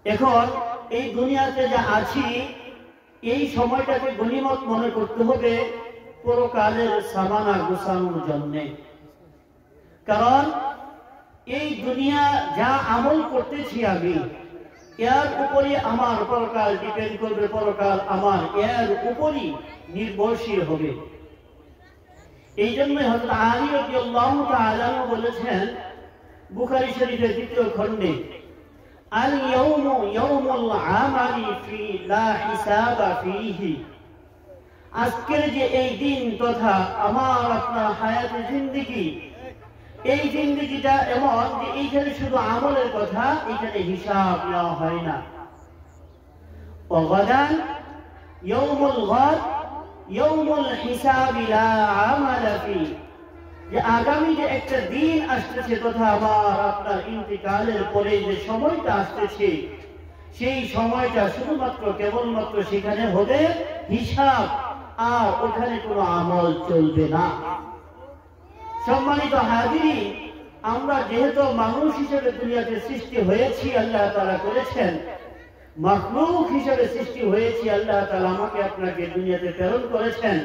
এখন এই দুনিয়াতে যা আছি এই সময়টাকে গনিমত মনে করতে হবে পরকালের সামানা গোছানোর জন্য। কারণ এই দুনিয়া যা আমল করতেছি আমি, এর উপরে আমার পরকাল ডিপেন্ড করবে, পরকাল আমার এর উপরই নির্ভরশীল হবে। এই জন্য হযরত আলী রাদিয়াল্লাহু তাআলা বলেছেন বুখারী শরীফের 2য় খণ্ডে, আল ইয়াউমু ইয়াউমুল আমালি ফি লা হিসাবা ফিহি। আজকের যে এই দিন তথা আমার আপনার হায়াতে জিন্দেগি, এই জিন্দেগিটা এমন যে এইখানে শুধু আমলের কথা, এইখানে হিসাব নেওয়া হয় না। ওয়াগাদান ইয়াউমুল গাদ ইয়াউমুল হিসাবি লা আমালা ফি। যে আগামী যে একটা দিন আসতেছে তথা আমার আপনার ইন্তিকালের পরে যে সময়টা আসতেছে, সেই সময়টা শুধুমাত্র কেবলমাত্র সেখানে হবে হিসাব, আর ওখানে কোনো আমল চলবে না। সম্মানিত হাজিরিন, আমরা যেহেতু মানুষ হিসেবে দুনিয়াতে সৃষ্টি হয়েছি, আল্লাহ তাআলা করেছেন মাখলুক হিসেবে সৃষ্টি হয়েছি, আল্লাহ তাআলা আমাকে আপনাকে দুনিয়াতে প্রেরণ করেছেন,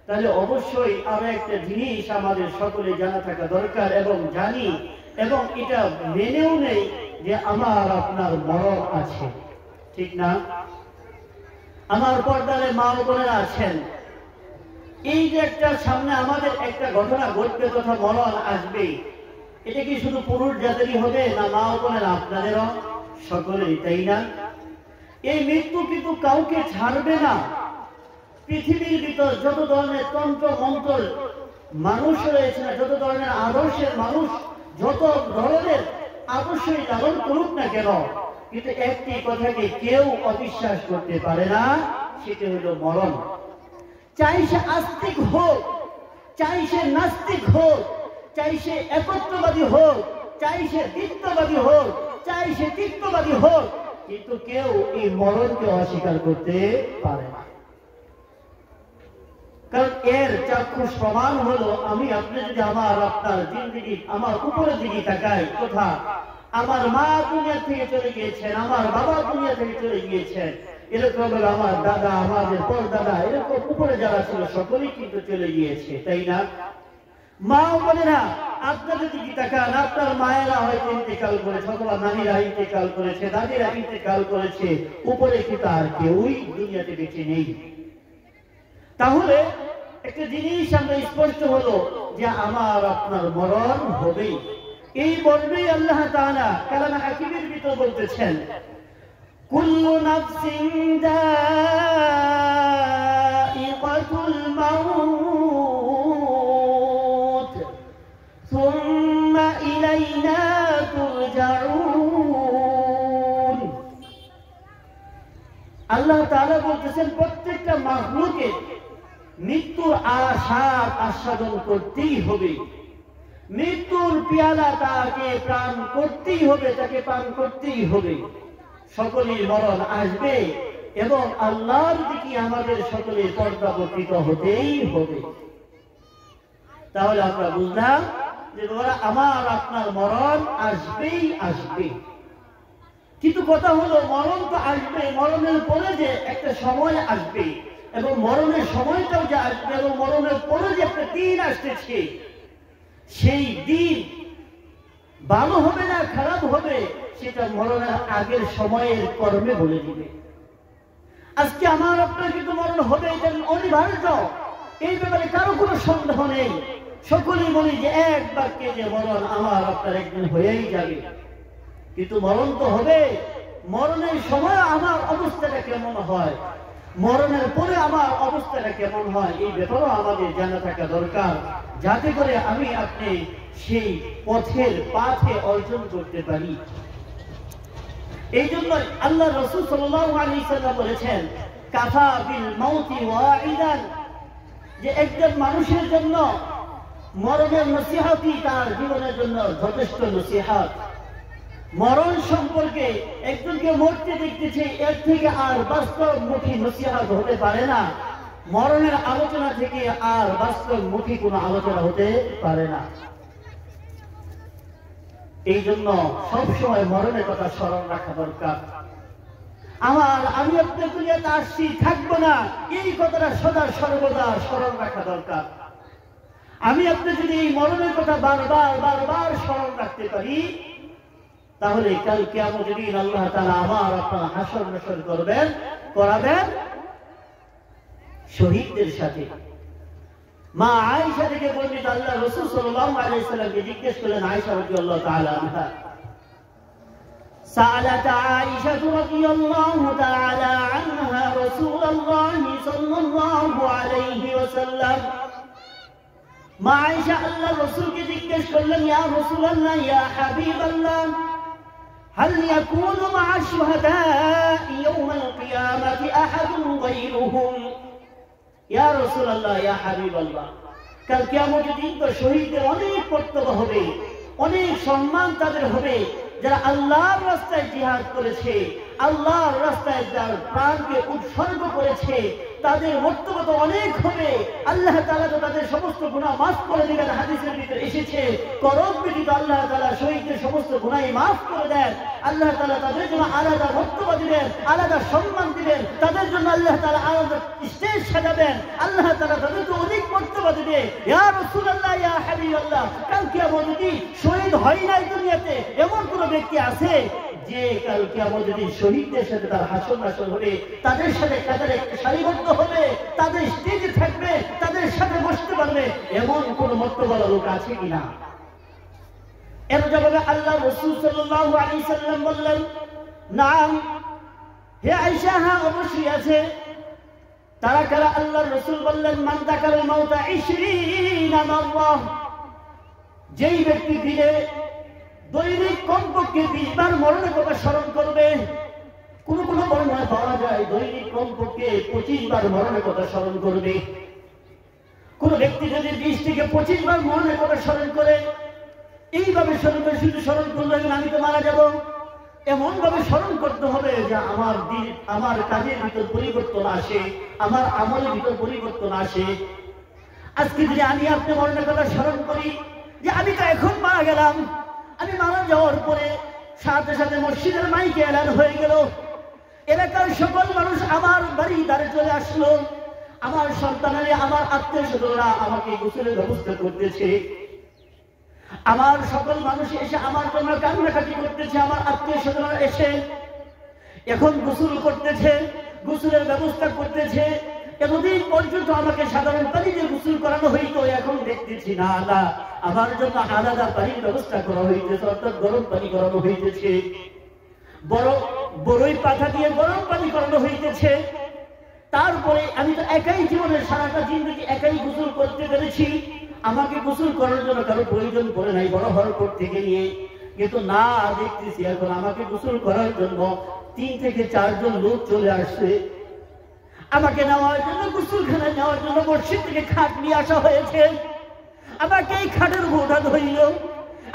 তাহলে অবশ্যই আরো একটা জিনিস আমাদের সকলে জানা থাকা দরকার এবং জানি, এবং এটা মেনেও নেই যে আমার আপনার মরণ আছে। ঠিক না? আমার পর্দারে মা ও বোনেরা আছেন, এই যে একটা সামনে আমাদের একটা ঘটনা ঘটবে তথা মরণ আসবে, এটা কি শুধু পুরুষ জাতিরই হবে না মা ও বোনেরা আপনাদেরও সকলেই, তাই না? এই মৃত্যু কিন্তু কাউকে ছাড়বে না। পৃথিবীর ভিতর যত ধরনের তন্ত্র মন্ত্র মানুষ রয়েছে না, যত ধরনের আদর্শের মানুষ যত ধরনের আদর্শই ধারণ করুক না কেন, কিন্তু একটি কথাকে কেউ অবিশ্বাস করতে পারে না, সেটা হলো মরণ। চাই সে আস্তিক হোক, চাই সে নাস্তিক হোক, চাই সে একত্ববাদী হোক, চাই সে দ্বিত্ববাদী হোক, চাই সে তৃত্ববাদী হোক, কিন্তু কেউ এই মরণকে অস্বীকার করতে পারে না। কারণ এর চাক্ষুষ প্রমাণ হলো, আমি আপনি যদি আমার আপনার জিন্দেগি আমার উপরের দিকে তাকাই, তথা আমার মা দুনিয়া থেকে চলে গিয়েছেন, আমার বাবা দুনিয়া থেকে চলে গিয়েছেন, এরকম আমার দাদা, আমাদের পরদাদা, এরকম উপরে যারা ছিল সকলেই কিন্তু চলে গিয়েছে, তাই না? মা বলে না, আপনাদের দিকে তাকান, আপনার মায়েরা হয়তো ইন্তেকাল করেছে, অথবা নানিরা ইন্তেকাল করেছে, দাদিরা ইন্তেকাল করেছে, উপরে কিন্তু আর কেউই দুনিয়াতে বেঁচে নেই। তাহলে একটা জিনিস আমরা স্পষ্ট হলো যে আমার আপনার মরণ হবেই। এই মর্মেই আল্লাহ তাআলা কালামে হাকিমের ভিতর বলতেছেন, কুল্লু নাফসিন যায়িকাতুল মাউত সুম্মা ইলাইনা তুরজাউন। আল্লাহ তাআলা বলতেছেন প্রত্যেকটা মাখলুকের মৃত্যুর আস্বাদন করতেই হবে, মৃত্যুর পেয়ালা তাকে প্রাণ করতেই হবে, তাকে পান করতেই হবে। সকলের মরণ আসবে এবং আল্লাহর দিকে আমাদের সকলের পর্দাবর্তিত হতেই হবে। তাহলে আমরা বুঝলাম যে আমার আপনার মরণ আসবেই আসবে। কিন্তু কথা হলো, মরণ তো আসবে, মরণের পরে যে একটা সময় আসবে, এবং মরণের সময়টাও যে আসবে, এবং মরণের পরে যে একটা দিন আসতেছে, সেই দিন ভালো হবে না খারাপ হবে সেটা মরণের আগের সময়ের কর্মে বলে দিবে। আজকে আমার আপনার কিন্তু মরণ হবে, এটা অনিবার্য, এই ব্যাপারে কারো কোনো সন্দেহ নেই। সকলেই বলি যে এক বাক্যে যে মরণ আমার আপনার একদিন হয়েই যাবে, কিন্তু মরণ তো হবে। মরণের সময় আমার অবস্থাটা কেমন হয়, মরণের পরে আমার অবস্থাটা কেমন হয়, এই ব্যাপারেও আমাদের জানা থাকা দরকার, যাতে করে আমি আপনি সেই পথের পাথে অর্জন করতে পারি। এই জন্য আল্লাহ রাসূল সাল্লাল্লাহু আলাইহি ওয়াসাল্লাম বলেছেন, কাফা বিল মাউতি ওয়াইদান, যে একজন মানুষের জন্য মরণের নসিহতই তার জীবনের জন্য যথেষ্ট নসিহত। মরণ সম্পর্কে একজনকে মরতে দেখতেছে, এর থেকে আর বাস্তবমুখী নসিহত হতে পারে না। মরণের আলোচনা থেকে আর বাস্তবমুখী কোনো আলোচনা হতে পারে না। এই জন্য সবসময় মরণের কথা স্মরণ রাখা দরকার। আমি আপনার দুনিয়াতে আসছি, থাকবো না, এই কথাটা সদা সর্বদা স্মরণ রাখা দরকার। আমি আপনি যদি এই মরণের কথা বারবার বারবার স্মরণ রাখতে পারি, তাহলে কাল কিয়ামতের দিন আল্লাহ তাআলা আবার আপনার হাসর নাসর করাবেন শহীদদের সাথে। মা আয়েশা থেকে বর্ণিত, আল্লাহ রাসূল সাল্লাল্লাহু আলাইহি ওয়াসাল্লামকে জিজ্ঞেস করলেন আয়েশা রাদিয়াল্লাহু তাআলা আনহা, سألت عائشة رضي الله تعالى عنها رسول الله صلى الله عليه وسلم। মা আয়েশা আল্লাহ রাসূলকে জিজ্ঞেস করলেন, ইয়া রাসূলুল্লাহ, ইয়া হাবিবাল্লাহ, هل يكون مع الشهداء يوم القيامة أحد غيرهم؟ ইয়া রাসূলুল্লাহ, ইয়া হাবিবাল্লাহ, কাল কিয়ামতের দিন তো শহীদদের অনেক কর্তব্য হবে, অনেক সম্মান তাদের হবে, যারা আল্লাহর রাস্তায় জিহাদ করেছে, আল্লাহর রাস্তায় যার প্রাণকে উৎসর্গ করেছে, তাদের মর্তবা তো অনেক হবে। আল্লাহ তাআলা তো তাদের সমস্ত গুনাহ মাফ করে দিবেন। হাদিসের ভিতরে এসেছে, করব ব্যতীত আল্লাহ তাআলা শহীদদের সমস্ত গুনাহ মাফ করে দেন। আল্লাহ তাআলা তাদের জন্য আলাদা মর্তবা দিবেন, আলাদা সম্মান দিবেন, তাদের জন্য আল্লাহ তাআলা আলাদা স্টেজ সাজাবেন, আল্লাহ তাআলা তাদেরকে অধিক মর্তবা দিবে। ইয়া রাসূলুল্লাহ, ইয়া হাবিবাল্লাহ, কাল কিয়ামতের দিন শহীদ হয় নাই দুনিয়াতে এমন কোন ব্যক্তি আছে যে কাল কিয়ামতের দিন শহীদদের সাথে তার হাসর নাসর হবে, তাদের সাথে কাতারে সারিবদ্ধ হবে, তাদের স্টেজে থাকবে, তাদের সাথে বসতে পারবে, এমন কোন মর্তবালা লোক আছে কিনা? এর জবাবে আল্লাহ রাসূল সাল্লাল্লাহু আলাইহি সাল্লাম বললেন, নাম, হে আয়েশা, হ্যাঁ অবশ্যই আছে। তারা কারা? আল্লাহর রাসূল বললেন, মান যাকারাল মাউতা 20 মাররা, যেই ব্যক্তি দিনে দৈনিক কমপক্ষে 20 বার মরণের কথা স্মরণ করবে। কোন কোন বর্ণনায় পাওয়া যায় দৈনিক কমপক্ষে 25 বার মরণের কথা স্মরণ করবে। কোন ব্যক্তি যদি 20 থেকে 25 বার মরণের কথা স্মরণ করে, এইভাবে স্মরণ করে, শুধু স্মরণ করলে আমি তো মারা যাব, এমন ভাবে স্মরণ করতে হবে যে আমার কাজের ভিতর পরিবর্তন আসে, আমার আমলের ভিতর পরিবর্তন আসে। আজকে যদি আমি আপনি মরণের কথা স্মরণ করি যে আমি তো এখন মারা গেলাম, আমি মারা যাওয়ার পরে সাথে সাথে মসজিদের মাইকে এলান হয়ে গেল, এলাকার সকল মানুষ আমার বাড়ি দ্বারে চলে আসলো, আমার সন্তানেরা, আমার আত্মীয় স্বজনরা আমাকে গোসলের ব্যবস্থা করতেছে, আমার সকল মানুষ এসে আমার জন্য কান্নাকাটি করতেছে, আমার আত্মীয় স্বজনরা এসে এখন গোসল করতেছে, গোসলের ব্যবস্থা করতেছে। এতদিন পর্যন্ত আমাকে সাধারণ পানি দিয়ে গোসল করানো হইতো, এখন দেখতেছি না, না, আমার জন্য আলাদা পানির ব্যবস্থা করা হইতেছে, অর্থাৎ গরম পানি করানো হইতেছে, বড়ই পাতা দিয়ে গরম পানি করানো হইতেছে। তারপরে আমি তো একাই জীবনের সারাটা জিন্দগি একাই গোসল করতে পেরেছি, আমাকে গোসল করার জন্য কারো প্রয়োজন পড়ে নাই বড় হওয়ার পর থেকে নিয়ে। কিন্তু না, দেখতেছি এখন আমাকে গোসল করার জন্য 3 থেকে 4 জন লোক চলে আসছে, আমাকে নেওয়ার জন্য, গোসলখানায় নেওয়ার জন্য মসজিদ থেকে খাট নিয়ে আসা হয়েছে, আমাকে এই খাটের উপর উঠানো হইল।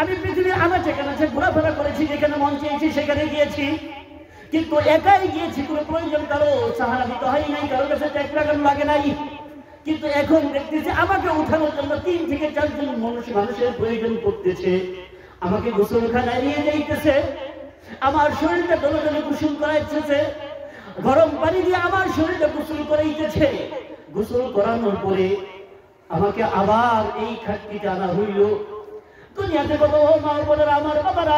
আমি পৃথিবীর আনাচে কানাচে ঘোরাফেরা করেছি, যেখানে মন চেয়েছি সেখানে গিয়েছি, কিন্তু একাই গিয়েছি, কোনো প্রয়োজন কারো সাহারা দিতে হয় নাই, কারোর কাছে ট্যাগ লাগানো লাগে নাই। কিন্তু এখন দেখতেছি আমাকে উঠানোর জন্য 3 থেকে 4 জন মানুষের প্রয়োজন পড়তেছে, আমাকে গোসলখানায় নিয়ে যাইতেছে, আমার শরীরটা দলে দলে গোসল করাইতেছে, গরম পানি দিয়ে আমার শরীরটা গোসল করাইতেছে। গোসল করানোর পরে আমাকে আবার এই খাটটিতে আনা হইল। দুনিয়াতে বলো মা বোনেরা, আমার বাবারা,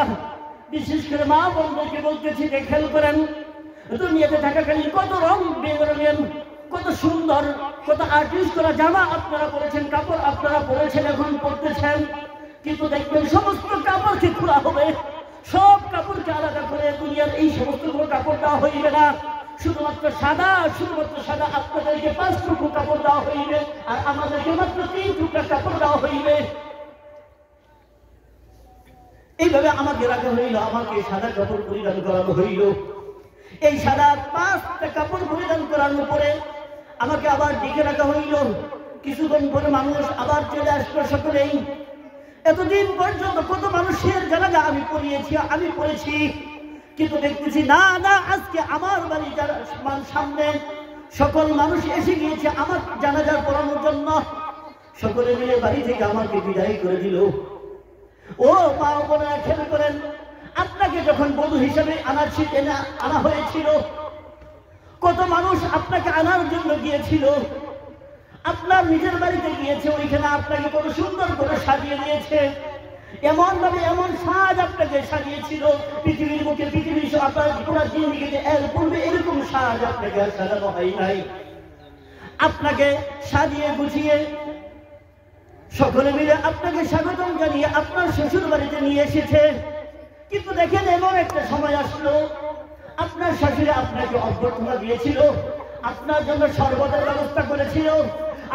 বিশেষ করে মা বোনদেরকে বলতেছি যে খেয়াল করেন, দুনিয়াতে থাকাকালীন কত রং বেরঙের, কত সুন্দর, কত আর্টিস্ট করা জামা আপনারা পরেছেন, কাপড় আপনারা পরেছেন, এখন পরতেছেন, কিন্তু দেখবেন সমস্ত কাপড়কে খোলা হবে, সব কাপড়কে আলাদা করে দুনিয়ার এই সমস্ত কাপড় দেওয়া হইবে না, শুধুমাত্র সাদা, শুধুমাত্র সাদা। আপনাদেরকে 5 টুকরো কাপড় দেওয়া হইবে, আর আমাদেরকে মাত্র 3 টুকরা কাপড় দেওয়া হইবে। এইভাবে আমাকে রাখা হইল, আমাকে সাদা কাপড় পরিধান করানো হইল। এই সাদা 5টা কাপড় পরিধান করানোর পরে আমাকে আবার ডেকে রাখা হইল। কিছুক্ষণ পরে মানুষ আবার চলে আসলো সকলেই। এতদিন পর্যন্ত কত মানুষের জানাজা আমি পড়েছি, কিন্তু দেখতেছি না, না, আজকে আমার বাড়ি সামনে সকল মানুষ এসে গিয়েছে আমার জানাজা পড়ানোর জন্য। সকলে মিলে বাড়ি থেকে আমাকে বিদায় করে দিল। ও মা বোনেরা খেয়াল করেন, আপনাকে যখন বধূ হিসেবে আনা হয়েছিল, কত মানুষ আপনাকে আনার জন্য গিয়েছিল, আপনার নিজের বাড়িতে গিয়েছে, ওইখানে আপনাকে কত সুন্দর করে সাজিয়ে দিয়েছে, এমন ভাবে এমন সাজ আপনাকে সাজিয়েছিল, পৃথিবীর মুখে পৃথিবীর আপনার পুরো জিন্দেগিতে এর পূর্বে এরকম সাজ আপনাকে সাজানো হয় নাই। আপনাকে সাজিয়ে গুছিয়ে সকলে মিলে আপনাকে স্বাগতম জানিয়ে আপনার শ্বশুর বাড়িতে নিয়ে এসেছে। কিন্তু দেখেন, এমন একটা সময় আসলো, আপনার শাশুড়ি আপনাকে অভ্যর্থনা দিয়েছিল, আপনার জন্য শরবতের ব্যবস্থা করেছিল,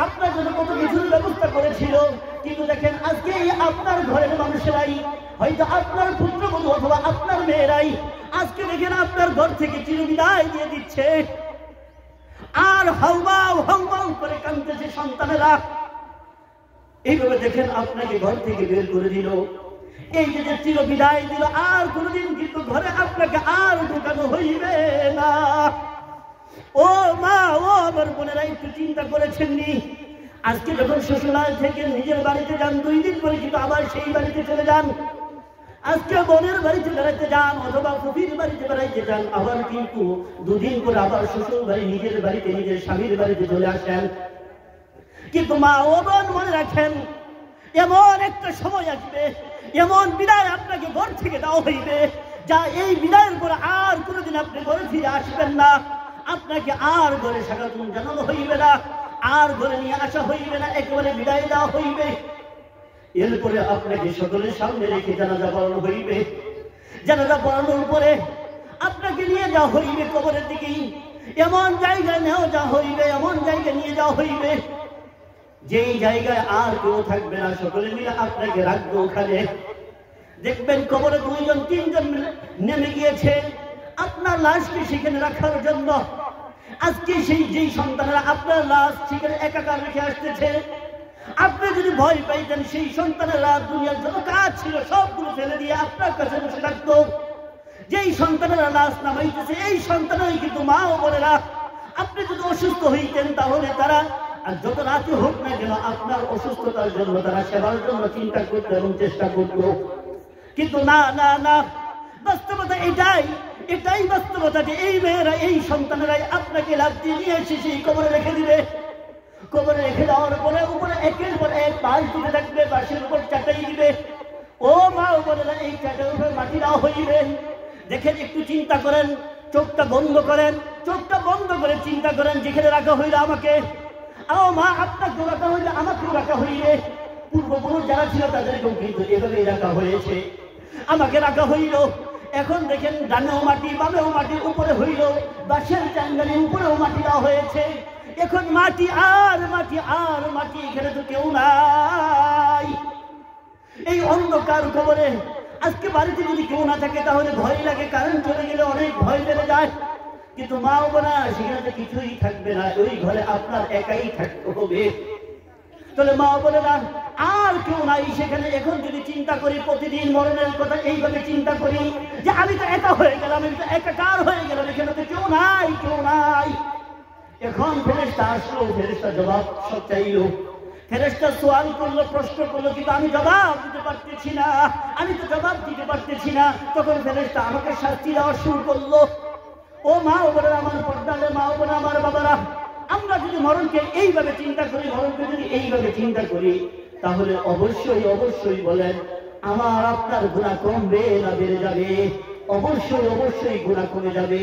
আপনার জন্য কত কিছুর ব্যবস্থা করেছিল। কিন্তু দেখেন, আজকে আপনার ঘরের মানুষেরাই, হয়তো আপনার পুত্রবধূ অথবা আপনার মেয়েরাই আজকে দেখেন আপনার ঘর থেকে চিরবিদায় দিয়ে দিচ্ছে, আর হাউমাউ হাউমাউ করে কাঁদতেছে সন্তানেরা। এইভাবে দেখেন আপনাকে ঘর থেকে বের করে দিল, এই যে চিরবিদায় দিল, আর কোনদিন কিন্তু ঘরে আপনাকে আর ঢুকানো হইবে না। ও মা, ও আমার বোনেরা, একটু চিন্তা করেছেন নি? আজকে যখন শ্বশুরালয় থেকে নিজের বাড়িতে যান, 2 দিন পরে কিন্তু আবার সেই বাড়িতে চলে যান। আজকে বোনের বাড়িতে বেড়াইতে যান অথবা ফুফির বাড়িতে বেড়াইতে যান, আবার কিন্তু 2 দিন পরে আবার শ্বশুর বাড়ি নিজের বাড়িতে নিজের স্বামীর বাড়িতে চলে আসেন। কিন্তু মা ও বোন, মনে রাখেন, এমন একটা সময় আসবে, এমন বিদায় আপনাকে ঘর থেকে দেওয়া হইবে, যা এই বিদায়ের পর আর কোনোদিন আপনি ঘরে ফিরে আসবেন না। আপনাকে আর ঘরে স্বাগতম জানানো হইবে না, আর ঘরে নিয়ে আসা হইবে না, একেবারে বিদায় দেওয়া হইবে। এরপরে আপনাকে সকলের সামনে রেখে জানাজা পড়ানো হইবে। জানাজা পড়ানোর পরে আপনাকে নিয়ে যাওয়া হইবে কবরের দিকে, এমন জায়গায় নেওয়া যাওয়া হইবে, এমন জায়গায় নিয়ে যাওয়া হইবে যেই জায়গায় আর কেউ থাকবে না, সকলে মিলে আপনাকে রাখবে ওখানে। দেখবেন কবরে 2 জন 3 জন নেমে গিয়েছে আপনার লাশকে সেখানে রাখার জন্য। আজকে যেই সন্তানেরা আপনার লাশ সেখানে একাকার রেখে আসতেছে, আপনি যদি ভয় পাইতেন, সেই সন্তানেরা দুনিয়ার যত কাজ ছিল সবগুলো ফেলে দিয়ে আপনার কাছে বসে থাকতো। যেই সন্তানেরা লাশ নামাইতেছে, এই সন্তানেরাই কিন্তু মা ও বোনেরা। আপনি যদি অসুস্থ হইতেন, তাহলে তারা আর যত রাতে হোক না কেন আপনার অসুস্থতার জন্য তারা সেবার জন্য চিন্তা করতো এবং চেষ্টা করতো। কিন্তু না না না, বাস্তবতা এটাই বাস্তবতা যে এই মেয়েরা, এই সন্তানেরাই আপনাকে লাফ দিয়ে নিয়ে এসে সেই কবরে রেখে দিবে। কবরে রেখে দেওয়ার পরে উপরে একের পর এক বাঁশ দিতে থাকবে, বাঁশের উপর চাটাই দিবে। ও মা ও বোনেরা, এই চাটার উপর মাটি দেওয়া হইবে। দেখেন, একটু চিন্তা করেন, চোখটা বন্ধ করেন, চোখটা বন্ধ করে চিন্তা করেন, যেখানে রাখা হইলে আমাকে, ও মা, আপনাকেও রাখা হইলে, আমাকেও রাখা হইলে, পূর্বপুরুষ যারা ছিল তাদেরকেও কিন্তু এভাবেই রাখা হয়েছে, আমাকে রাখা হইল। এখন দেখেন, ডানেও মাটি, বামেও মাটি, উপরে হইল বাঁশের চাঙ্গালির উপরেও মাটি দেওয়া হয়েছে। এখন মাটি আর মাটি আর মাটি, এখানে তো কেউ নাই। এই অন্ধকার কবরে আজকে বাড়িতে যদি কেউ না থাকে তাহলে ভয় লাগে, কারেন্ট চলে গেলে অনেক ভয় বেড়ে যায়। কিন্তু মা ও বোনা, সেখানে তো কিছুই থাকবে না, ওই ঘরে আপনার একাই থাকতে হবে। তাহলে মা বোনেরা, আর কেউ নাই সেখানে। এখন যদি চিন্তা করি, প্রতিদিন মরণের কথা এইভাবে চিন্তা করি যে আমি তো একা হয়ে গেলাম, আমি তো একাকার হয়ে গেলাম, এখানে তো কেউ নাই, কেউ নাই। এখন ফেরেশতা আসলো, ফেরেশতা জবাব সব চাইলো, ফেরেশতা সওয়াল করলো, প্রশ্ন করলো, কিন্তু আমি জবাব দিতে পারতেছি না, আমি তো জবাব দিতে পারতেছি না। তখন ফেরেশতা আমাকে শাস্তি দেওয়া শুরু করলো। ও মা ও বোনেরা, আমার পর্দালে মা ও বোনেরা, আমার বাবারা, আমরা যদি মরণকে এইভাবে চিন্তা করি, মরণকে যদি এইভাবে চিন্তা করি, তাহলে অবশ্যই অবশ্যই বলেন, আমার আপনার গুনাহ কমবে না বেড়ে যাবে? অবশ্যই অবশ্যই গুনাহ কমে যাবে।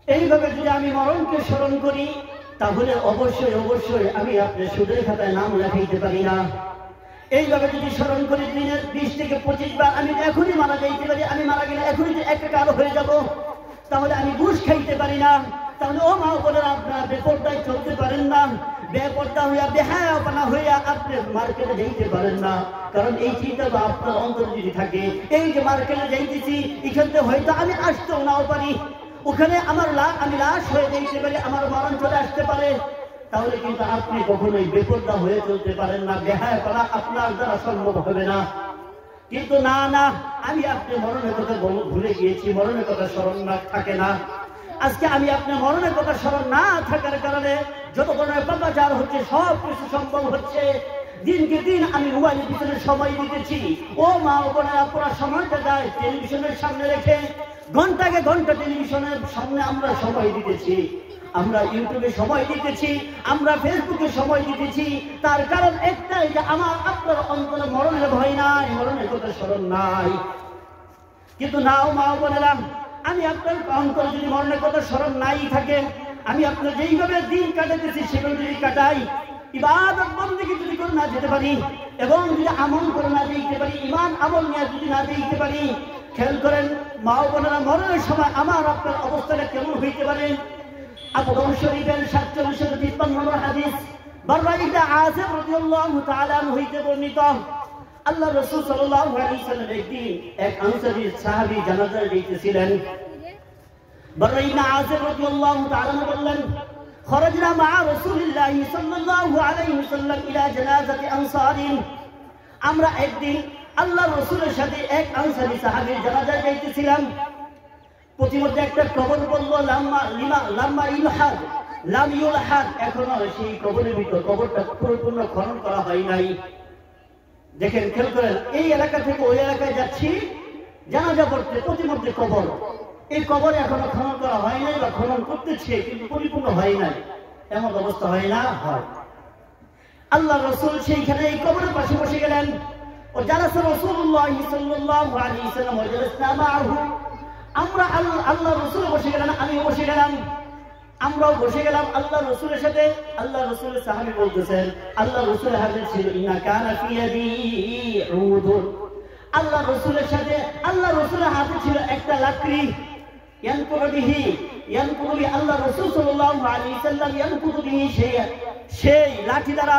এইভাবে যদি আমি মরণকে স্মরণ করি, তাহলে অবশ্যই অবশ্যই আমি আপনার সুদের খাতায় নাম লেখাইতে পারি না। এইভাবে যদি স্মরণ করি, দিনের 20 থেকে 25 বার আমি এখনই মারা যাইতে পারি। আমি মারা গেলে এখনই যে একাকার হয়ে যাব, তাহলে আমি ঘুষ খাইতে পারি না। তাহলে ও মা বোনেরা, আপনারা বেপরদায় চলতে পারেন না। বেপর্দা হইয়া বেহায়াপনা হইয়া আপনি মার্কেটে যাইতে পারেন না, কারণ এই চিন্তা তো আপনার অন্তরে যদি থাকে, এই যে মার্কেটে যাইতেছি এখান থেকে হয়তো আমি আসতেও নাও পারি, ওখানে আমি লাশ হয়ে যাইতে পারি, আমার মরণ চলে আসতে পারে, তাহলে কিন্তু আপনি কখনোই বেপর্দা হয়ে চলতে পারেন না, বেহায়াপনা আপনার দ্বারা সম্ভব হবে না। কিন্তু না না, আমি আপনি মরণের কথা ভুলে গিয়েছি, মরণের কথা স্মরণ না থাকে না। আজকে আমি আপনার মরণের কথা স্মরণ না থাকার কারণে যত ধরনের পাপাচার হচ্ছে সব কিছু সম্ভব হচ্ছে। দিনকে দিন আমি মোবাইলের পিছনে সময় দিতেছি, ও মা ও বোনেরা পুরা সময়টা যায় টেলিভিশনের সামনে রেখে, ঘন্টাকে ঘন্টা টেলিভিশনের সামনে আমরা সময় দিতেছি, আমরা ইউটিউবে সময় দিতেছি, আমরা ফেসবুকে সময় দিতেছি। তার কারণ একটাই যে আমার আপনার অন্তরে মরণের ভয় নাই, মরণের কথা স্মরণ নাই। কিন্তু নাও মা ও বোনেরা, আমি আপনার অন্তরে যদি মরণের কথা স্মরণ নাই থাকে, আমি আপনার যেইভাবে দিন কাটাতেছি সেগুলো যদি কাটাই, ইবাদত বন্দেগী যদি করে না যেতে পারি, এবং যদি আমল করে না যেতে পারি, ইমান আমল নিয়ে যদি না যেতে পারি, খেয়াল করেন মা ও বোনেরা, মরণের সময় আমার আপনার অবস্থাটা কেমন হইতে পারে। আবু দাউদ শরীফের 4753 নম্বর হাদিস, বাররা ইবনে আযিব রাদিয়াল্লাহু তাআলা আনহু হইতে বর্ণিত, আল্লাহ রাসূল সাল্লাল্লাহু আলাইহি ওয়াসাল্লাম একদিন এক আনসারী সাহাবী জানাজা দিতেছিলেন। বাররা ইবনে আযিব রাদিয়াল্লাহু তাআলা বললেন, খরাজনা মা রাসূলিল্লাহ সাল্লাল্লাহু আলাইহি ওয়াসাল্লাম ইলা জানাজাতি আনসারিন, আমরা একদিন আল্লাহর রাসূলের সাথে এক আনসারী সাহাবীর জানাজা যাইতেছিলাম। প্রতিমধ্যে একটা কবর বলল, লাম্মা ইউলহাদ, এখনো সেই কবরের ভিতর কবরটা পরিপূর্ণ খনন করা হয় নাই। দেখেন, খেয়াল করেন, এই এলাকা থেকে ওই এলাকায় যাচ্ছি জানাজা পড়তে, প্রতিমধ্যে কবর, এই কবরে এখনো খনন করা হয় নাই, বা খনন করতেছে কিন্তু পরিপূর্ণ হয় নাই, এমন অবস্থা হয় না হয়। আল্লাহ রাসূল সেইখানে এই কবরের পাশে বসে গেলেন, ও জালাসা রাসূলুল্লাহ সাল্লাল্লাহু আলাইহি ওয়াসাল্লাম ওয়া জালাসনা মাআহু, আমরা আল্লাহ রাসূল বসে গেলেন, আমিও বসে গেলাম, আমরাও বসে গেলাম আল্লাহ রাসূলের সাথে। আল্লাহ রাসূলের সাহাবী বলতেছেন, আল্লাহ রাসূলের হাতে ছিল ইন্না কানা ফি ইয়াদি উদুন, আল্লাহ রাসূলের সাথে আল্লাহ রাসূলের হাতে ছিল একটা লাকড়ি, ইয়ানকুরু বিহি, আল্লাহ রাসূল সাল্লাল্লাহু আলাইহি ওয়াসাল্লাম ইয়ানকুরু বিহি, সেই লাঠি দ্বারা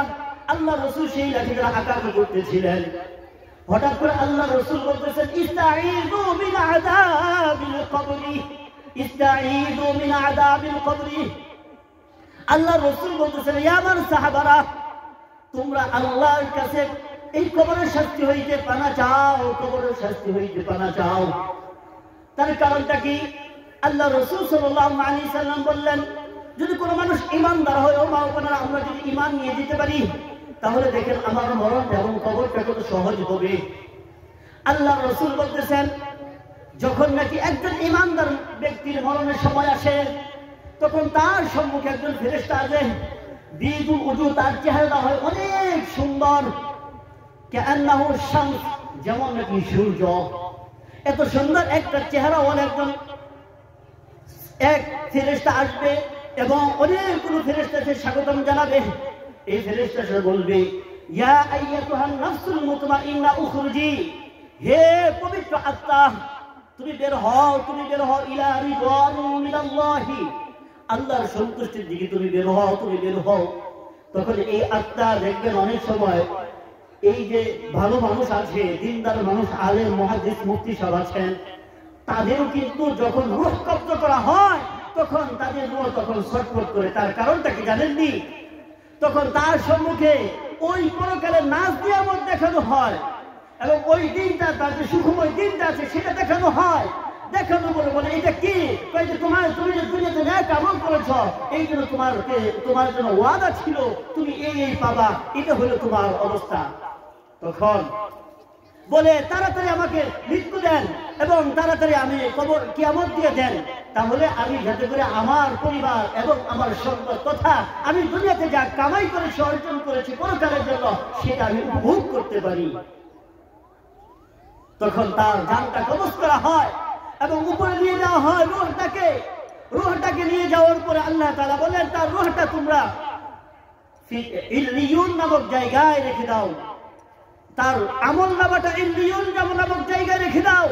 আল্লাহ রাসূল সেই লাঠি দ্বারা আঘাত করতেছিলেন। হঠাৎ করে আল্লাহ রাসূল বলতেছেন, ইস্তাঈযু মিন আযাবিল কবরি, ইস্তাঈযু মিন আযাবিল কবরি। আল্লাহ রাসূল বলতেছেন, ইয়া আমার সাহাবারা, তোমরা আল্লাহর কাছে এই কবরের শাস্তি হইতে পানা চাও, কবরের শাস্তি হইতে পানা চাও। তার কারণটা কি? আল্লাহ রাসূল সাল্লাল্লাহু আলাইহি ওয়াসাল্লাম বললেন, যদি কোনো মানুষ ঈমানদার হয়, ও মা বোনেরা, আমরা যদি ঈমান নিয়ে যেতে পারি, তাহলে দেখেন আমার মরণ এবং কবরটা কত সহজ হবে। আল্লাহ রাসূল বলতেছেন, যখন নাকি একজন ঈমানদার ব্যক্তির মরণের সময় আসে, তখন তার সম্মুখে একজন ফেরেশতা আসে, বিদুল উজু, তার চেহারাটা হয় অনেক সুন্দর, কান্নাহু শামস, যেমন নাকি সূর্য, এত সুন্দর একটা চেহারা ওয়ালা এক ফেরেশতা আসবে, এবং অনেকগুলো ফেরেশতা এসে স্বাগতম জানাবে। এই ফেরেশতা এসে বলবে, ইয়া আইয়াতুহান নাফসুল মুতমাইন্না উখরুজি, হে পবিত্র আত্মা, তুমি বের হও, তুমি বের হও, ইলা রিদওয়ানিন মিনাল্লাহি, আল্লাহর সন্তুষ্টির দিকে তুমি বের হও, তুমি বের হও। তখন এই আত্মা দেখবেন অনেক সময় এই যে ভালো মানুষ আছে, দিনদার মানুষ, আলেম, মুহাদ্দিস, মুফতি সব আছেন, তাদেরও কিন্তু যখন রূহ কব্জ করা হয়, তখন তাদের রূহ তখন ছটফট করে। তার কারণটা কি জানেননি? তখন তার সম্মুখে ওই পরকালের নাচ নিয়ামত দেখানো হয়, এবং ওই দিনটা, তার যে সুখময় দিনটা আছে সেটা দেখানো হয়। দেখানো বলে বলে, এটা কি? তুমি যে দুনিয়াতে ন্যায় আমল করেছ, এই জন্য তোমার জন্য ওয়াদা ছিল, তুমি এই পাবা, এটা হলো তোমার অবস্থা। তখন বলে, তাড়াতাড়ি আমাকে মৃত্যু দেন এবং তাড়াতাড়ি আমি কবর কিয়ামত দিয়ে দেন, তাহলে আমি যাতে করে আমার পরিবার এবং আমার সম্পদ তথা আমি দুনিয়াতে যা কামাই করেছি, অর্জন করেছি পরকালের জন্য, সেটা আমি উপভোগ করতে পারি। তখন তার জানটা কবজ করা হয় এবং উপরে নিয়ে যাওয়া হয় রূহটাকে নিয়ে যাওয়ার পরে আল্লাহ তাআলা বলেন, তার রূহটা তোমরা ইল্লিয়ুন নামক জায়গায় রেখে দাও, তার আমল নামাটা ইল্লিয়ুন নামক জায়গায় রেখে দাও,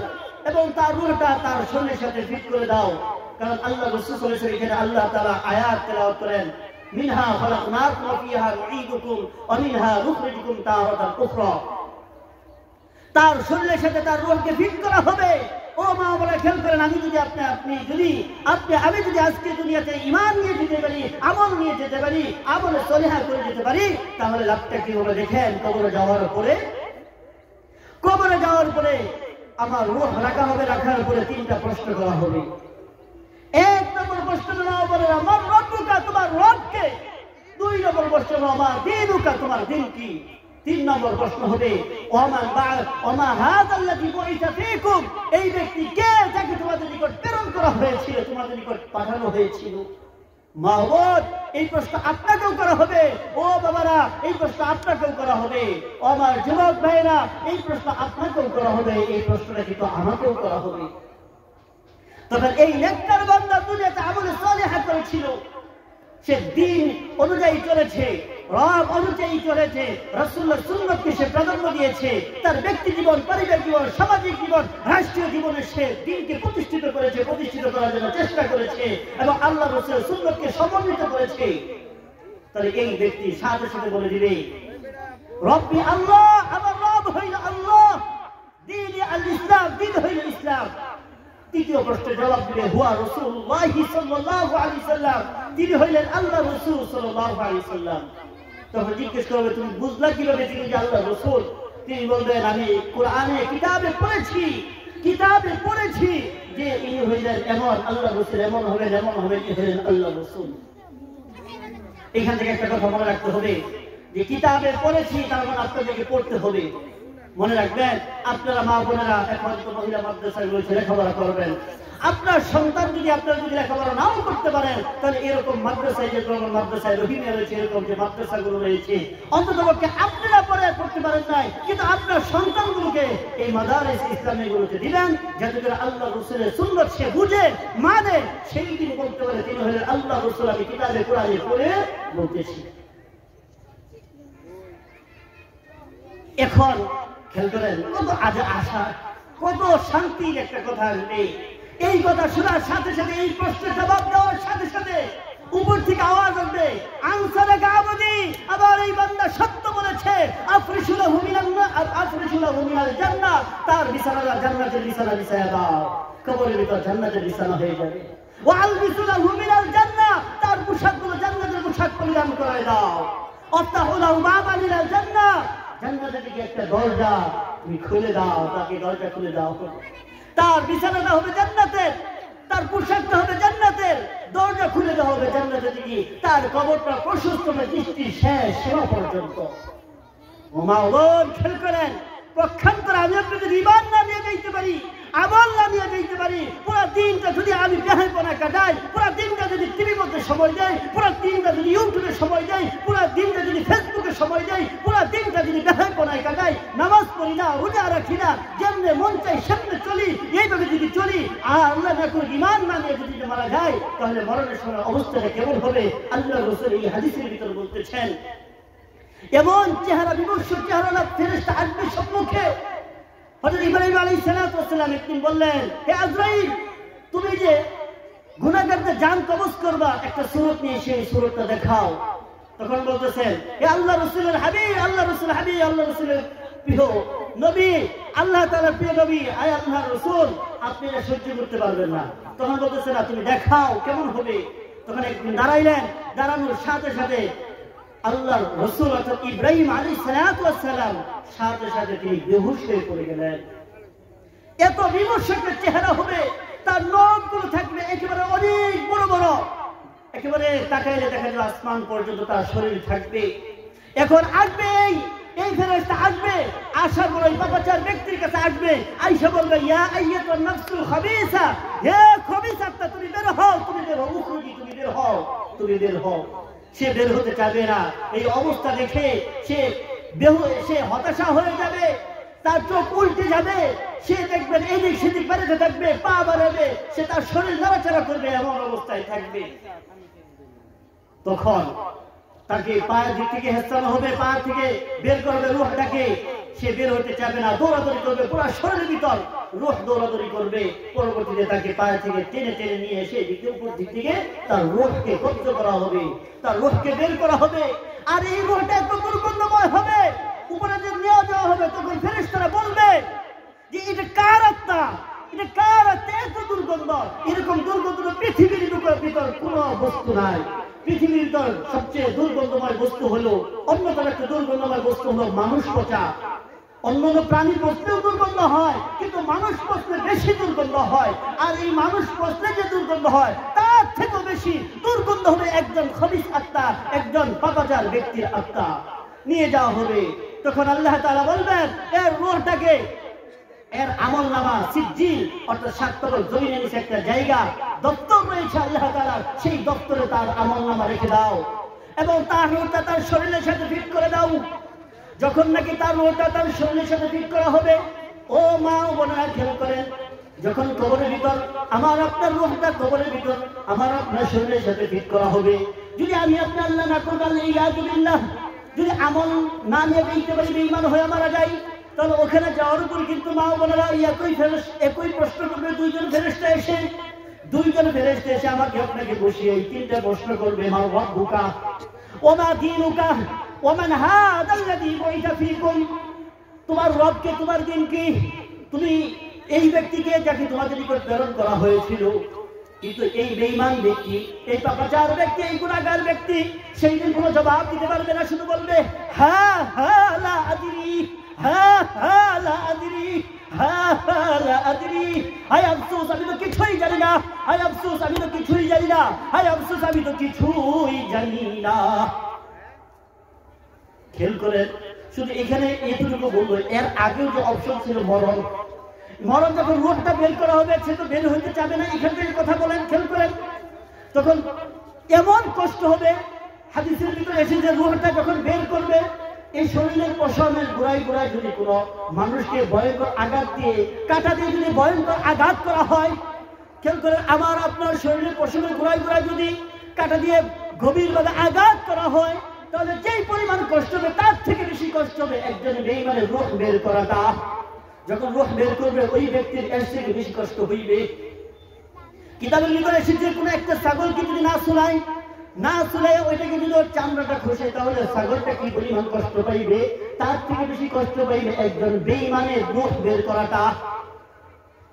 এবং তার রূহটা তার শরীরের সাথে ফিট করে দাও। কারণ আল্লাহ রাসূল সাল্লাল্লাহু আলাইহি ওয়াসাল্লাম এখানে আল্লাহ তাআলা আয়াত তেলাওয়াত করেন, মিনহা খালাকনাকুম ওয়া ফিহা নুঈদুকুম ওয়া মিনহা নুখরিজুকুম তারাতান উখরা। তার শরীরের সাথে তার রূহকে ফিট করা হবে। ও মা বলে খেয়াল করেন, আমি যদি আমি যদি আজকে দুনিয়াতে ঈমান নিয়ে যেতে পারি, আমল নিয়ে যেতে পারি, আমলে সলিহা করে যেতে পারি, তাহলে লাভটা কি হবে দেখেন। কবরে যাওয়ার পরে আমার রূহ রাখা হবে, রাখার পরে তিনটা প্রশ্ন করা হবে। এক নম্বর প্রশ্ন হবে আমার রব্বুকা, তোমার রবকে। দুই নম্বর প্রশ্ন হবে আমার দীনুকা, তোমার দিন কি। তিন নম্বর প্রশ্ন হবে ওমা হাযাল্লাযী বুইসা ফীকুম, এই ব্যক্তি কে যাকে তোমাদের নিকট প্রেরণ করা হয়েছিল, তোমাদের নিকট পাঠানো হয়েছিল। মাহবুব, এই প্রশ্ন আপনাকেও করা হবে। ও বাবারা, এই প্রশ্ন আপনাকেও করা হবে। ও আমার যুবক ভাইরা, এই প্রশ্ন আপনাকেও করা হবে। এই প্রশ্নটা কিন্তু আমাকেও করা হবে। তখন এই নেককার বান্দা দুনিয়াতে আমলে সালেহা করেছিল, সে দিন অনুযায়ী চলেছে, রব অনুযায়ী চলেছে, রাসূলুল্লাহর সুন্নাতকে সে প্রাধান্য দিয়েছে। তার ব্যক্তি জীবন, পারিবারিক জীবন, সামাজিক জীবন, রাষ্ট্রীয় জীবনে সে দিনকে প্রতিষ্ঠিত করার জন্য চেষ্টা করেছে এবং আল্লাহ রাসূলের সুন্নাতকে সমন্বিত করেছে। তাহলে এই ব্যক্তি সাথে সাথে বলে দিবে রব্বি আল্লাহ, আমার রব হইল আল্লাহ, দ্বীনি আল ইসলাম, দ্বীন হইল ইসলাম। তৃতীয় প্রশ্নের জবাব দিবে হুয়া রাসূলুল্লাহ সাল্লাল্লাহু আলাইহি সাল্লাম, তিনি হইলেন আল্লাহ রাসূল সাল্লাল্লাহু আলাইহি সাল্লাম। তখন জিজ্ঞেস করবে তুমি বুঝলা কিভাবে তিনি যে আল্লাহ রাসূল? তিনি বলবেন আমি কোরআনে কিতাবে পড়েছি যে ইনি হইলেন এমন, আল্লাহ রাসূল এমন হবেন, ইনি হইলেন আল্লাহ রাসূল। এখান থেকে একটা কথা মনে রাখতে হবে যে কিতাবে পড়েছি, তার মানে আপনাদেরকে পড়তে হবে। মনে রাখবেন, আপনারা মা বোনেরা এখন তো মহিলা মাদ্রাসায় রয়েছে, লেখাপড়া করবেন। আপনার সন্তান যদি লেখাপড়া নাও করতে পারেন, তাহলে এরকম মাদ্রাসায় যে মাদ্রাসায় রহিমিয়া রয়েছে, এরকম যে মাদ্রাসাগুলো রয়েছে, অন্ততপক্ষে আপনারা পড়তে পারেন নাই, কিন্তু আপনার সন্তানগুলোকে এই মাদারিস ইসলামীগুলোতে দিবেন, যাতে করে আল্লাহ রাসূলের সুন্নাত সে বুঝে মানে, সেই দিন বলতে পারে তিনি হলেন আল্লাহ রাসূল, আমি কিতাবে কোরআনে পড়ে বলতেছি। এখন খেয়াল করেন, কত আশা, কত শান্তির একটা কথা আসবে। এই কথা শোনার সাথে সাথে, এই প্রশ্নের জবাব দেওয়ার সাথে সাথে উপর থেকে আওয়াজ আসবে আনসারে গাবদি, আবার এই বান্দা সত্য বলেছে। আফরিশুলাহু মিনাল জান্নাহ, তার বিছানা জান্নাতের বিছানা বিছায়া দাও, কবরের ভিতর জান্নাতের বিছানা হয়ে যাবে। ওয়া আলবিসুলাহু মিনাল জান্নাহ, তার পোশাকগুলো জান্নাতের পোশাক পরিধান করায় দাও। আফতাহু লাহু বাবান ইলাল জান্নাহ, জান্নাতের দিকে একটা দরজা তুমি খুলে দাও, তাকে দরজা খুলে দাও। তার বিছানাটা হবে জান্নাতের, তার পোশাকটা হবে জান্নাতের, দরজা খুলে দেওয়া হবে জান্নাতের দিকে, তার কবরটা প্রশস্ত হবে দৃষ্টির শেষ সীমা পর্যন্ত। ও মা বোন, খেয়াল করেন, পক্ষান্তরে আমি আপনাদের ঈমান না নিয়ে যাইতে পারি, আমল না নিয়ে যাইতে পারি, পুরো দিনটা যদি আমি বেহাইপনা কাটাই, পুরো দিনটা যদি টিভির মধ্যে সময় দেয়, পুরো দিনটা যদি ইউটিউবে সময় দেয়, পুরো দিনটা যদি ফেসবুকে সময় দেয়, পুরো দিনটা যদি বেহাইপনায় কাটাই, নামাজ পড়ি না, রোজা রাখি না, যেমনে মন চাই সেমনে চলি, এইভাবে যদি চলি আর আল্লাহ না করে ঈমান না নিয়ে যদি মারা যায়, তাহলে মরণের সময় অবস্থাটা কেমন হবে? আল্লাহ রাসূল এই হাদিসের ভিতর বলতেছেন, এমন চেহারা, বিমর্ষ চেহারা ফেরেশতা আসবে সম্মুখে। হযরত ইব্রাহিম আলাইহিস সালাম একদিন বললেন, হে আজরাইল, তুমি যে গুনাহগারদের জান কবজ করবা, একটা সূরত নিয়ে সেই সূরতটা দেখাও। তখন বলতেছেন, হে আল্লাহ রাসূলের হাবিব, আল্লাহ রাসূলের প্রিয় নবী, আল্লাহ তাআলার প্রিয় নবী, আয় আল্লাহর রাসূল, আপনি এটা সহ্য করতে পারবেন না। তখন বলতেছেন, না তুমি দেখাও কেমন হবে। তখন একদিন দাঁড়াইলেন, দাঁড়ানোর সাথে সাথে আল্লাহর রাসূল অর্থাৎ ইব্রাহিম আলাইহিস সালাম সাথে সাথে তিনি বেহুশ হয়ে পড়ে গেলেন। এত বিমর্ষ একটা চেহারা হবে, তার নখগুলো থাকবে একেবারে অনেক বড় বড়, একেবারে তাকাইলে দেখা যাবে আসমান পর্যন্ত তার শরীর থাকবে। এখন আসবে এই ফেরেশতা আসবে, আসার পর ওই পাপাচার ব্যক্তির কাছে আসবে, আয়েশা বলবে, ইয়া আইয়াতুন নাফসুল খাবিসা, হে খবিস আত্মা, তুমি বের হও, তুমি বের হও, উখরুজি, তুমি বের হও। সে বের হতে চাবে না। এই অবস্থা দেখে সে হতাশা হয়ে যাবে, তার চোখ উল্টে যাবে, সে দেখবেন এদিক সেদিক বেড়াতে থাকবে, পা বাড়াবে, সে তার শরীর নাড়াচাড়া করবে, এমন অবস্থায় থাকবে। তখন তাকে পায়ের দিক থেকে হেঁচানো হবে, পা থেকে বের করবে রূহটাকে, সে বের হতে চাবে না, দৌড়াদৌড়ি করবে, পুরো শরীরের ভিতর রূহ দৌড়াদৌড়ি করবে। পরবর্তীতে তাকে পায়ে থেকে টেনে টেনে নিয়ে এসে উপর দিক থেকে তার রূহকে কব্জ করা হবে, তার রূহকে বের করা হবে। আর এই রূহটা এত দুর্গন্ধময় হবে, উপরে যে নিয়ে যাওয়া হবে তখন ফেরেশতারা বলবে যে এটা কার আত্মা, এটা কার আত্মা, এত দুর্গন্ধ। এরকম দুর্গন্ধ পৃথিবীর ভিতর কোনো বস্তু নাই। পৃথিবীর ভিতর সবচেয়ে দুর্গন্ধময় বস্তু হলো, অন্যতম একটা দুর্গন্ধময় বস্তু হলো মানুষ পচা। অন্যান্য প্রাণীর পচলেও দুর্গন্ধ হয়, কিন্তু মানুষ পচলে বেশি দুর্গন্ধ হয়। আর এই মানুষ পচলে যে দুর্গন্ধ হয় তার থেকেও বেশি দুর্গন্ধ হবে একজন খবিস আত্মা, একজন পাপাচার ব্যক্তির আত্মা। নিয়ে যাওয়া হবে, তখন আল্লাহ তাআলা বলবেন এর রূহটাকে, এর আমলনামা সিজ্জিল অর্থাৎ সাততল জমিনের নিচে একটা জায়গা দপ্তর রয়েছে আল্লাহ তাআলার, সেই দপ্তরে তার আমলনামা রেখে দাও এবং তার রূহটা তার শরীরের সাথে ফিট করে দাও। যখন নাকি তার রূহটা তার শরীরের সাথে ফিট করা হবে, ও মা ও বোনেরা খেয়াল করেন, যখন কবরের ভিতর আমার আপনার রূহটা কবরের ভিতর আমার আপনার শরীরের সাথে ফিট করা হবে, যদি আমি আপনি আল্লাহ না করবেন ইয়াজুবিল্লাহ, যদি আমল না নিয়ে বেঁচতে পারি, বেঈমান হয়ে মারা যাই, তাহলে ওখানে যাওয়ার উপর কিন্তু মা বোনেরা একই প্রশ্ন করবে। দুইজন ফেরেশতা এসে আমাকে আপনাকে বসিয়ে এই তিনটা প্রশ্ন করবে, মা রাব্বুকা ওয়া মা দীনুকা ওয়া মান হাদাল্লাযী বুইসা ফীকুম, তোমার রবকে, তোমার দিন কি, তুমি এই ব্যক্তিকে যাকে তোমাদের নিকট প্রেরণ করা হয়েছিল। কিন্তু এই বেঈমান ব্যক্তি, এই পাপাচার ব্যক্তি, এই গুনাহগার ব্যক্তি সেই দিন কোনো জবাব দিতে পারবে না, শুধু বলবে হ্যাঁ হ্যাঁ লা আদরি, হ্যাঁ হ্যাঁ লা আদরি, হ্যাঁ হ্যাঁ লা আদরি, হায় আফসোস আমি তো কিছুই জানি না, হায় আফসোস আমি তো কিছুই জানি না, হায় আফসোস আমি তো কিছুই জানি না। খেয়াল করেন, শুধু এখানে এতটুকু বলবো, এর আগেও যে অপশন ছিল মরণ, মরণ যখন রূহটা বের করা হবে সে তো বের হইতে চাবে না, এখান থেকে কথা বলেন, খেয়াল করেন, তখন এমন কষ্ট হবে। হাদিসের ভিতরে এসেছে রূহটা যখন বের করবে, এই শরীরের পশমের গোড়ায় গোড়ায় যদি কোনো মানুষকে ভয়ঙ্কর আঘাত দিয়ে, কাঁটা দিয়ে যদি ভয়ঙ্কর আঘাত করা হয়, খেয়াল করেন, আমার আপনার শরীরের পশমের গোড়ায় গোড়ায় যদি কাঁটা দিয়ে গভীরভাবে আঘাত করা হয়, তাহলে যেই পরিমাণ কষ্ট হবে তার থেকে বেশি কষ্ট হবে একজন বেঈমানের রূহ বের করাটা। যখন রূহ বের করবে ওই ব্যক্তির এর থেকে বেশি কষ্ট হইবে। কিতাবের ভিতরে এসেছে কোনো একটা ছাগলকে যদি না সুলাই ওইটাকে যদি ওর চামড়াটা খসে, তাহলে ছাগলটা কি পরিমাণ কষ্ট পাইবে, তার থেকে বেশি কষ্ট পাইবে একজন বেঈমানের রূহ বের করাটা।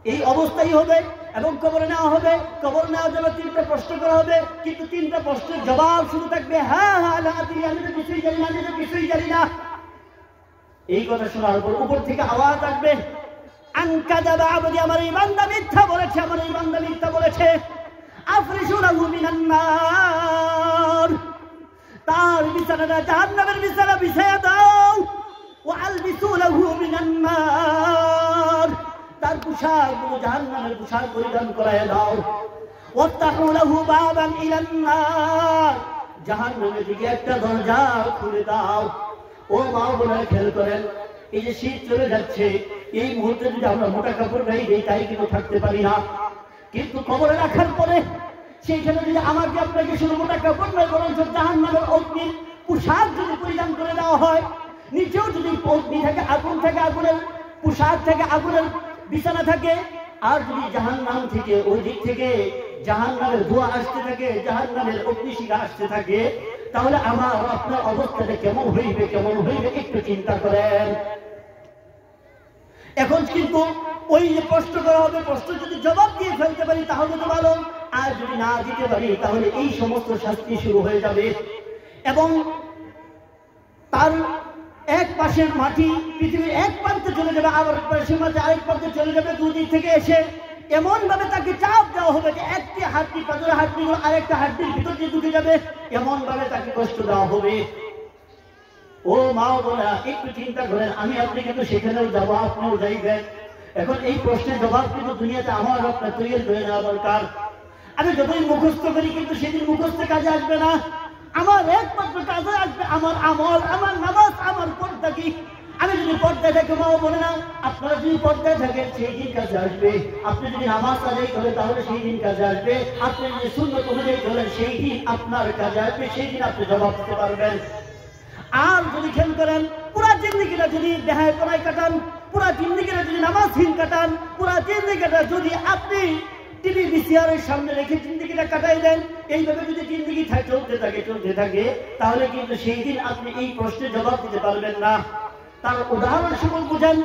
এই অবস্থাই হবে এবং কবরে নেওয়া হবে। কবর নেওয়ার জন্য তিনটা প্রশ্ন করা হবে, কিন্তু তিনটা প্রশ্নের জবাব শুরু থাকবে হ্যাঁ হ্যাঁ লা আদরি, আমি তো কিছুই জানি না, আমি তো কিছুই জানি না। এই কথা শোনার পর উপর থেকে আওয়াজ আসবে আনকাযাবা আবদি, আমার এই বান্দা মিথ্যা বলেছে, আমার এই বান্দা মিথ্যা বলেছে। আফরিশু লাহু মিনান নার, তার বিছানাটা জাহান্নামের বিছানা বিছায়া দাও। ওয়া আলবিসু লাহু মিনান নার, তার পোশাকগুলো জাহান্নামের পোশাক পরিধান করায়া দাও। ওয়াফতাহু লাহু বাবান ইলান নার, জাহান্নামের দিকে একটা দরজা খুলে দাও। ও মা বোনেরা খেয়াল করেন, এই যে শীত চলে যাচ্ছে, এই মুহূর্তে যদি আমরা মোটা কাপড় গায়ে দিই তাই কিন্তু থাকতে পারি না, কিন্তু কবরে রাখার পরে সেইখানে যদি আমাকে আপনাকে শুধু মোটা কাপড় নয় বরং জাহান্নামের অগ্নির পোশাক যদি পরিধান করে দেওয়া হয়, নিচেও যদি অগ্নি থাকে, আগুন থাকে, আগুনের পোশাক থাকে, আগুনের বিছানা থাকে, আর যদি জাহান্নাম থেকে ওই দিক থেকে জাহান্নামের ধোঁয়া আসতে থাকে, জাহান্নামের অগ্নিশিখা আসতে থাকে, তাহলে আমার আপনার অবস্থাটা কেমন হইবে, কেমন হইবে একটু চিন্তা করেন। এখন কিন্তু ওই যে প্রশ্ন করা হবে, প্রশ্ন যদি জবাব দিয়ে ফেলতে পারি তাহলে তো ভালো, আর যদি না দিতে পারি তাহলে এই সমস্ত শাস্তি শুরু হয়ে যাবে। এবং তার এক পাশের মাটি পৃথিবীর এক প্রান্তে চলে যাবে, আবার পাশের মাটি আরেক প্রান্তে চলে যাবে, দুদিক থেকে এসে এমন ভাবে তাকে চাপ দেওয়া হবে যে একটি হাড্ডি, পাঁজরের হাড্ডিগুলো আরেকটা হাড্ডির ভিতর দিয়ে ঢুকে যাবে, এমন ভাবে তাকে কষ্ট দেওয়া হবে। ও মা বোনেরা একটু চিন্তা করেন, আমি আপনি কিন্তু সেখানেও যাবো, আপনিও যাইবেন। এখন এই প্রশ্নের জবাব কিন্তু দুনিয়াতে আমার আপনার তৈরি হয়ে নেওয়া দরকার। আমি যতই মুখস্থ করি কিন্তু সেদিন মুখস্থ কাজে আসবে না, আমার একমাত্র কাজে আসবে আমার আমল, আমার নামাজ, আমার পর্দা। কি আমি যদি পর্দায় থাকি, মা বলে না, আপনারা যদি পর্দায় থাকেন সেই দিন কাজে আসবে। আপনি যদি নামাজ আদায় করেন তাহলে সেই দিন কাজে আসবে। আপনি যদি সুন্নাত অনুযায়ী করেন সেই দিন আপনার কাজে আসবে, সেই দিন আপনি জবাব দিতে পারবেন। আর যদি খেয়াল করেন পুরা জিন্দেগিটা যদি বেহায়াপনায় কাটান, পুরা জিন্দেগিটা যদি নামাজহীন কাটান, পুরা জিন্দেগিটা যদি আপনি টিভি ভিসিআরের সামনে রেখে জিন্দেগিটা কাটাই দেন, এইভাবে যদি জিন্দেগি চলতে থাকে, তাহলে কিন্তু সেই দিন আপনি এই প্রশ্নের জবাব দিতে পারবেন না। তার উদাহরণ স্বরূপ বুঝেন,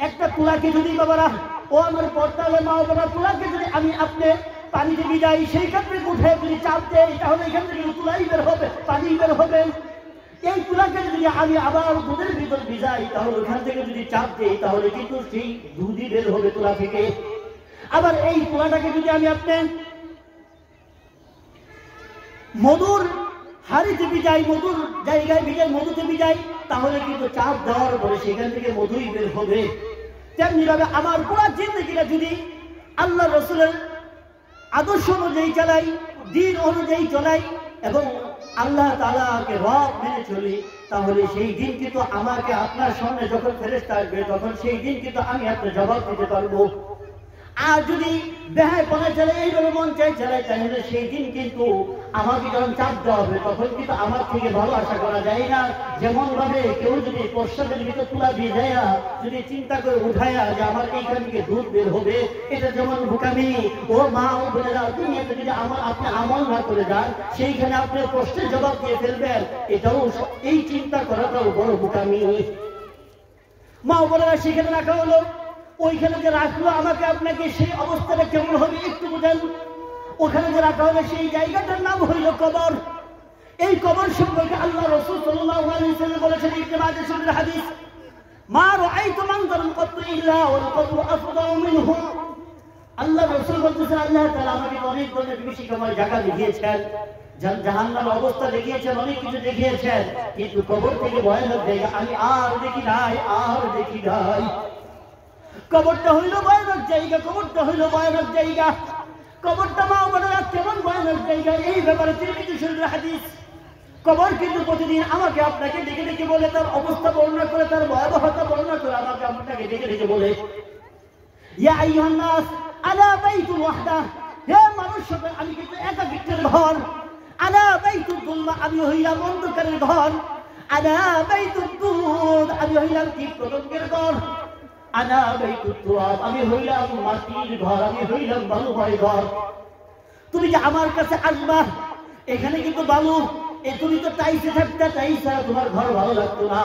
একটা তুলাকে যদি বাবারা ও আমার পর্দালে মা বাবা, তুলাকে যদি আমি আপনি পানিতে ভিজাই, সেইখান থেকে উঠে যদি চাপ দেয়, তাহলে এখান থেকে তুলাই বের হবে, পানি বের হবে। এই তুলাকে যদি আমি আবার দুধের ভিতর ভিজাই, তাহলে ওখান থেকে যদি চাপ দেই, তাহলে কিন্তু সেই দুধই বের হবে তুলা থেকে। আবার এই তুলাটাকে যদি আমি আপনি মধুর হাড়িতে ভিজাই, মধুর জায়গায় ভিজাই, মধুতে ভিজাই, তাহলে কিন্তু চাপ দেওয়ার পরে সেখান থেকে মধুই বের হবে। তেমনি ভাবে আমার পুরো জিন্দেগিটা যদি আল্লাহ রসুলের আদর্শ অনুযায়ী চালাই, দিন অনুযায়ী চলাই এবং আল্লাহ তাআলাকে রব মেনে চলি, তাহলে সেই দিন কিন্তু আমাকে আপনার সামনে যখন ফেরেশতা আসবে, তখন সেই দিন কিন্তু আমি আপনার জবাব দিতে পারবো। আর যদি বেহায়াপনা চলে, এইভাবে মন চাই চালাই, তাহলে সেই দিন কিন্তু আমাকে যখন চাপ দেওয়া হবে, তখন কিন্তু আমার থেকে ভালো আশা করা যায় না। যেমন ভাবে কেউ যদি প্রসাদের ভিতর তুলা দিয়ে যায়, যদি চিন্তা করে উঠায়া যে আমার এইখান থেকে দুধ বের হবে, এটা যেমন বোকামি। ও মা ও বোনেরা, দুনিয়াতে যদি আপনি আমল না করে যান, সেইখানে আপনি প্রশ্নের জবাব দিয়ে ফেলবেন, এটাও এই চিন্তা করাটাও বড় বোকামি। মা ও বোনেরা, সেখানে রাখা হলো, ওইখানে যে রাখলো আমাকে আপনাকে, সেই অবস্থাটা কেমন হবে একটু বুঝেন। ওখানে যে রাখা হবে সেই জায়গাটার নাম হইল কবর। এই কবর সম্পর্কে আল্লাহ রাসূল সাল্লাল্লাহু আলাইহি ওয়াসাল্লাম বলেছেন, ইবনে মাজাহ শরীফের হাদিস, মা রাআইতু মানজারান কাত্তু ইল্লা ওয়াল কবরু আফদাউ মিনহু। আল্লাহ রাসূল বলতেছেন, আল্লাহ তাআলা আমাকে অনেক ধরনের বিভীষিকাময় জায়গা দেখিয়েছেন, জাহান্নামের অবস্থা দেখিয়েছেন, অনেক কিছু দেখিয়েছেন, কিন্তু কবর থেকে ভয়ানক জায়গা আমি আর দেখি নাই। কবরটা হইল ভয়ানক জায়গা, কবরটা হইল ভয়ানক জায়গা। কবরটা মা বোনেরা কেমন ভয়ানক জায়গা, এই ব্যাপারে তিরমিজি শরীফের হাদিস। কবর কিন্তু প্রতিদিন আমাকে আপনাকে ডেকে ডেকে বলে, তার অবস্থা বর্ণনা করে, তার ভয়াবহতা বর্ণনা করে আমাকে আপনাকে ডেকে ডেকে বলে, ইয়া আইয়ুহান নাস আলা বাইতুল ওয়াহদা, হে মানুষ সকল, আমি কিন্তু একাকিত্বের ঘর। আলা বাইতুল যুলমা, আমি হইলাম অন্ধকারের ঘর। আলা বাইতুদ দুদ, আমি হইলাম কি প্রদঙ্গের ঘর। আনা বাইতুত তুরাব, আমি হইলাম মাটির ঘর, আমি হইলাম বালুময় ঘর। তুমি যে আমার কাছে আসবা, এখানে কিন্তু বালু, তুমি তো টাইসে থাকতে, টাইস ছাড়া তোমার ঘর ভালো লাগতো না,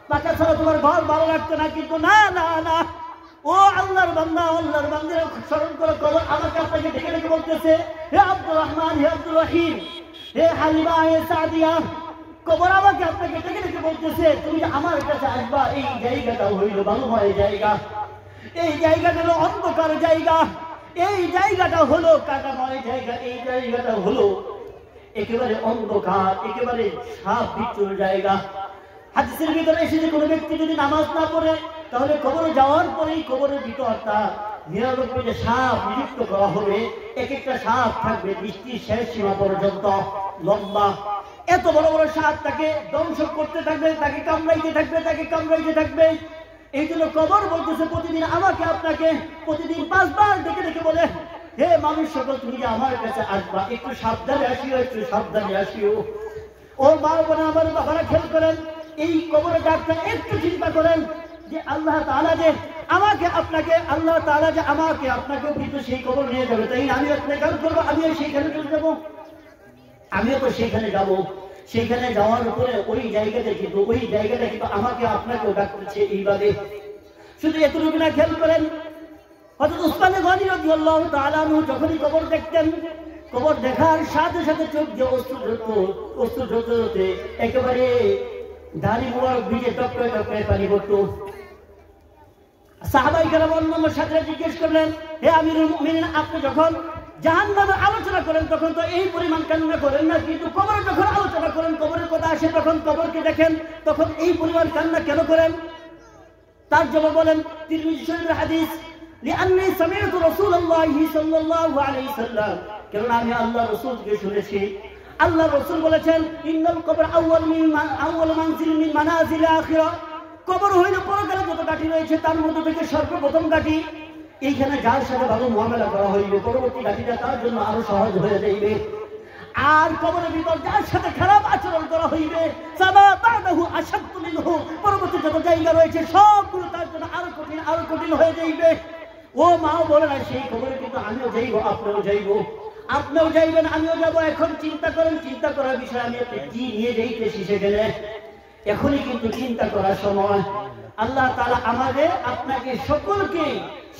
পাকা ছাড়া তোমার ঘর ভালো লাগতো না। কিন্তু না না না, ও আল্লাহর বান্দা, আল্লাহর বান্দারা স্মরণ করো, কবর আমাকে আপনাকে ডেকে ডেকে বলতেছে, হে আব্দুর রহমান, হে আব্দুর রহিম, হে হালিমা, হে সাদিয়া, কবর আমাকে আপনাকে ডেকে ডেকে বলতেছে, তুমি যে আমার কাছে আসবা, এই জায়গাটা হইল বালুময় জায়গা, এই জায়গাটা হলো অন্ধকার জায়গা, এই জায়গাটা হলো কাটাময় জায়গা, এই জায়গাটা হলো একেবারে অন্ধকার, একেবারে সাপ বিচ্ছুর জায়গা। হাদিসের ভিতরে এসে কোনো ব্যক্তি যদি নামাজ না পড়ে, তাহলে কবরে যাওয়ার পরেই কবরের ভিতরটা 99 সাপ নিযুক্ত করা হবে। এক একটা সাপ থাকবে দৃষ্টির শেষ সীমা পর্যন্ত লম্বা। এত বড় বড় সাপ তাকে ধ্বংস করতে থাকবে, তাকে কামড়াইতে থাকবে, তাকে কামড়াইতে থাকবে। এই জন্য কবর বলতেছে, প্রতিদিন আমাকে আপনাকে প্রতিদিন 5 বার ডেকে ডেকে বলে, হে মানুষ সকল, তুমি যে আমার কাছে আসবা, একটু সাবধানে আসিও, একটু সাবধানে আসিও। ও মা বোন, আমার বাবারা খেয়াল করেন, এই কবরে ডাক্তার একটু চিন্তা করেন যে আল্লাহ তাআলা যে আমাকে আপনাকে, আল্লাহ তাআলা যে আমাকে আপনাকে কিন্তু সেই কবর নিয়ে যাবে, তাই আমি আপনাকে কাজ করবো, আমিও সেইখানে চলে যাবো, আমিও তো সেইখানে যাবো। সেইখানে যাওয়ার পরে ওই জায়গাটা কিন্তু আমাকে আপনাকেও ডাকতেছে এইভাবে। শুধু এতটুকু না, খেয়াল করেন, হযরত উসমান গনি রাদিয়াল্লাহু তাআলা আনহু যখনই কবর দেখতেন, কবর দেখার সাথে সাথে চোখ দিয়ে অশ্রু ঝরতে একেবারে দাড়ি মোবারক ভিজে টপকে টপকে পানি পড়তো। সাহাবায়ে কেরাম অন্যান্য সাথীরা জিজ্ঞেস করলেন, হে আমিরুল মুমিনিন, আপনি যখন জাহান্নামের আলোচনা করেন তখন তো এই পরিমাণ কান্না করেন না, কিন্তু কবরের যখন আলোচনা করেন, কবরের কথা আসে, তখন কবরকে দেখেন, তখন এই পরিমাণ কান্না কেন করেন? তার জবাব বলেন তিরমিজি শরীফের হাদিস, লিআন্নী সামি'তু রাসূলুল্লাহি সাল্লাল্লাহু আলাইহি ওয়াসাল্লাম, কারণ আমি আল্লাহ রাসূলকে শুনেছি, আল্লাহ রাসূল বলেছেন, ইন্নাল কবর আউয়াল মানজিল মিন মানাজিল আখিরাহ, কবর হইল পরকালে যত ঘাটি রয়েছে তার মধ্যে থেকে সর্বপ্রথম ঘাটি। এইখানে যার সাথে ভালো মুআমালা করা হইবে, পরবর্তী ঘাটিটা তার জন্য আরো সহজ হয়ে যাইবে। আর কবরের ভিতর যার সাথে খারাপ আচরণ করা হইবে সামা বাদাহু আশাদ্দু মিনহু, পরবর্তী যত জায়গা রয়েছে সবগুলো তার জন্য আরো কঠিন হয়ে যাইবে। ও মাও বলে না সেই কবরে কিন্তু আমিও যাইব, আপনিও যাইব, আপনিও যাইবেন, আমিও যাব। এখন চিন্তা করেন, চিন্তা করার বিষয় আমি আপনি কি নিয়ে যাইতেছি সেখানে। এখনই কিন্তু চিন্তা করার সময়। আল্লাহ তাআলা আমাদের আপনাকে সকলকে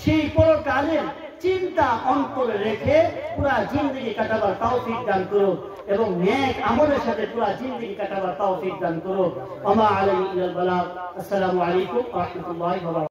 সেই পরকালের চিন্তা অন্তরে রেখে পুরা জিন্দগি কাটাবার তৌফিক দান করো এবং নেক আমলের সাথে পুরা জিন্দগি কাটাবার তৌফিক দান করো। ওয়া মা আলাইনা ইল্লাল বালাগ। আসসালামু আলাইকুম ওয়া রাহমাতুল্লাহি ওয়া বারাকাতুহু।